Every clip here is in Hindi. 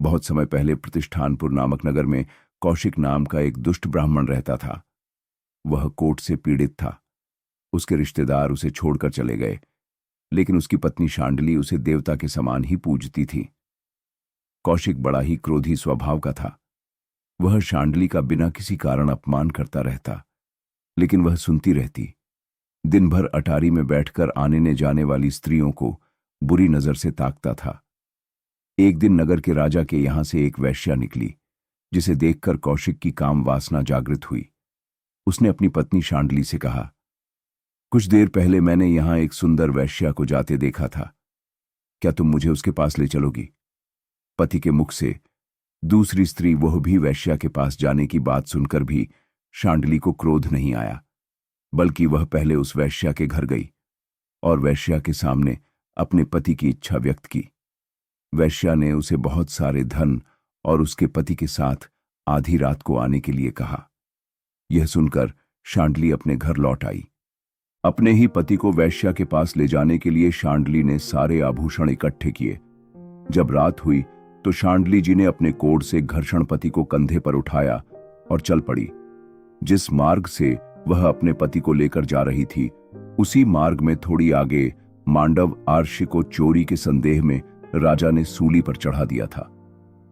बहुत समय पहले प्रतिष्ठानपुर नामक नगर में कौशिक नाम का एक दुष्ट ब्राह्मण रहता था। वह कोट से पीड़ित था। उसके रिश्तेदार उसे छोड़कर चले गए, लेकिन उसकी पत्नी शांडली उसे देवता के समान ही पूजती थी। कौशिक बड़ा ही क्रोधी स्वभाव का था। वह शांडली का बिना किसी कारण अपमान करता रहता, लेकिन वह सुनती रहती। दिन भर अटारी में बैठकर आने ने जाने वाली स्त्रियों को बुरी नजर से ताकता था। एक दिन नगर के राजा के यहां से एक वेश्या निकली, जिसे देखकर कौशिक की काम वासना जागृत हुई। उसने अपनी पत्नी शांडली से कहा, कुछ देर पहले मैंने यहां एक सुंदर वेश्या को जाते देखा था। क्या तुम मुझे उसके पास ले चलोगी? पति के मुख से दूसरी स्त्री, वह भी वेश्या के पास जाने की बात सुनकर भी शांडली को क्रोध नहीं आया, बल्कि वह पहले उस वेश्या के घर गई और वेश्या के सामने अपने पति की इच्छा व्यक्त की। वेश्या ने उसे बहुत सारे धन और उसके पति के साथ आधी रात को आने के लिए कहा। यह सुनकर शांडली अपने घर लौट आई। अपने ही पति को वेश्या के पास ले जाने के लिए शांडली ने सारे आभूषण इकट्ठे किए। जब रात हुई तो शांडली जी ने अपने कोढ़ से घर्षण पति को कंधे पर उठाया और चल पड़ी। जिस मार्ग से वह अपने पति को लेकर जा रही थी, उसी मार्ग में थोड़ी आगे मांडव आर्षि को चोरी के संदेह में राजा ने सूली पर चढ़ा दिया था।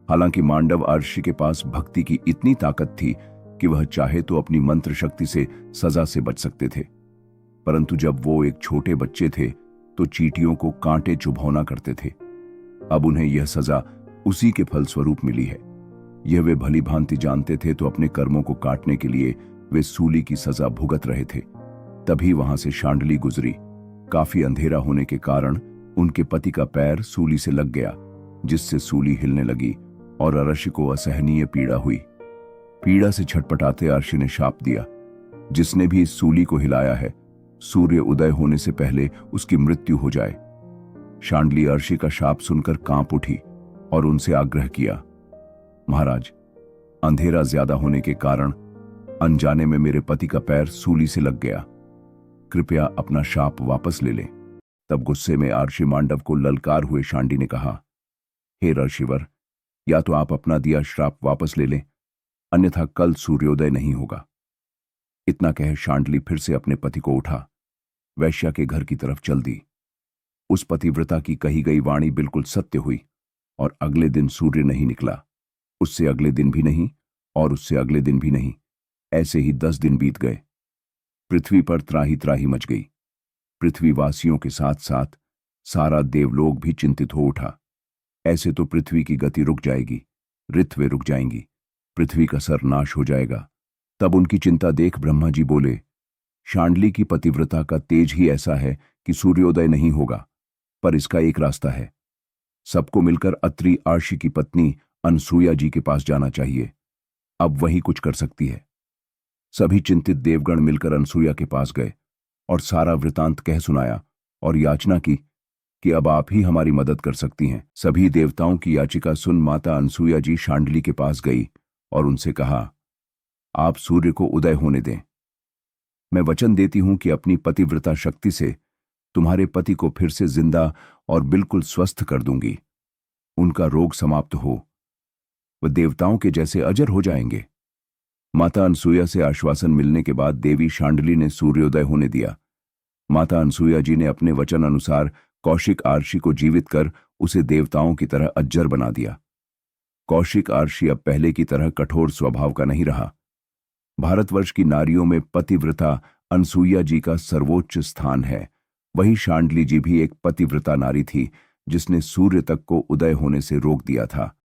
हालांकि मांडव आर्षि के पास भक्ति की इतनी ताकत थी कि वह चाहे तो अपनी मंत्र शक्ति से सजा से बच सकते थे, परंतु जब वो एक छोटे बच्चे थे तो चींटियों को कांटे चुभौना करते थे। अब उन्हें यह सजा उसी के फलस्वरूप मिली है। यह वे भली भांति जानते थे, तो अपने कर्मों को काटने के लिए वे सूली की सजा भुगत रहे थे। तभी वहां से शांडली गुजरी। काफी अंधेरा होने के कारण उनके पति का पैर सूली से लग गया, जिससे सूली हिलने लगी और अर्षि को असहनीय पीड़ा हुई। पीड़ा से छटपटाते अर्षि ने शाप दिया, जिसने भी इस सूली को हिलाया है, सूर्य उदय होने से पहले उसकी मृत्यु हो जाए। शांडली अर्षि का शाप सुनकर कांप उठी और उनसे आग्रह किया, महाराज, अंधेरा ज्यादा होने के कारण अनजाने में मेरे पति का पैर सूली से लग गया। कृपया अपना शाप वापस ले लें। तब गुस्से में आर्षि मांडव को ललकार हुए शांडी ने कहा, हे ऋषिवर, या तो आप अपना दिया श्राप वापस ले लें, अन्यथा कल सूर्योदय नहीं होगा। इतना कह शांडली फिर से अपने पति को उठा वैश्या के घर की तरफ चल दी। उस पतिव्रता की कही गई वाणी बिल्कुल सत्य हुई और अगले दिन सूर्य नहीं निकला। उससे अगले दिन भी नहीं और उससे अगले दिन भी नहीं। ऐसे ही 10 दिन बीत गए। पृथ्वी पर त्राही त्राही मच गई। पृथ्वीवासियों के साथ साथ सारा देवलोक भी चिंतित हो उठा। ऐसे तो पृथ्वी की गति रुक जाएगी, ऋतुएं रुक जाएंगी, पृथ्वी का सर्वनाश हो जाएगा। तब उनकी चिंता देख ब्रह्मा जी बोले, शांडली की पतिव्रता का तेज ही ऐसा है कि सूर्योदय नहीं होगा, पर इसका एक रास्ता है। सबको मिलकर अत्रि आर्षि की पत्नी अनसूया जी के पास जाना चाहिए। अब वही कुछ कर सकती है। सभी चिंतित देवगण मिलकर अनसूया के पास गए और सारा वृतांत कह सुनाया और याचना की कि अब आप ही हमारी मदद कर सकती हैं। सभी देवताओं की याचिका सुन माता अनसूया जी शांडली के पास गई और उनसे कहा, आप सूर्य को उदय होने दें। मैं वचन देती हूं कि अपनी पतिव्रता शक्ति से तुम्हारे पति को फिर से जिंदा और बिल्कुल स्वस्थ कर दूंगी। उनका रोग समाप्त हो, वह देवताओं के जैसे अजर हो जाएंगे। माता अनसूया से आश्वासन मिलने के बाद देवी शांडली ने सूर्योदय होने दिया। माता अनसूया जी ने अपने वचन अनुसार कौशिक आर्षि को जीवित कर उसे देवताओं की तरह अज्जर बना दिया। कौशिक आर्षि अब पहले की तरह कठोर स्वभाव का नहीं रहा। भारतवर्ष की नारियों में पतिव्रता अनसूया जी का सर्वोच्च स्थान है। वही शांडली जी भी एक पतिव्रता नारी थी, जिसने सूर्य तक को उदय होने से रोक दिया था।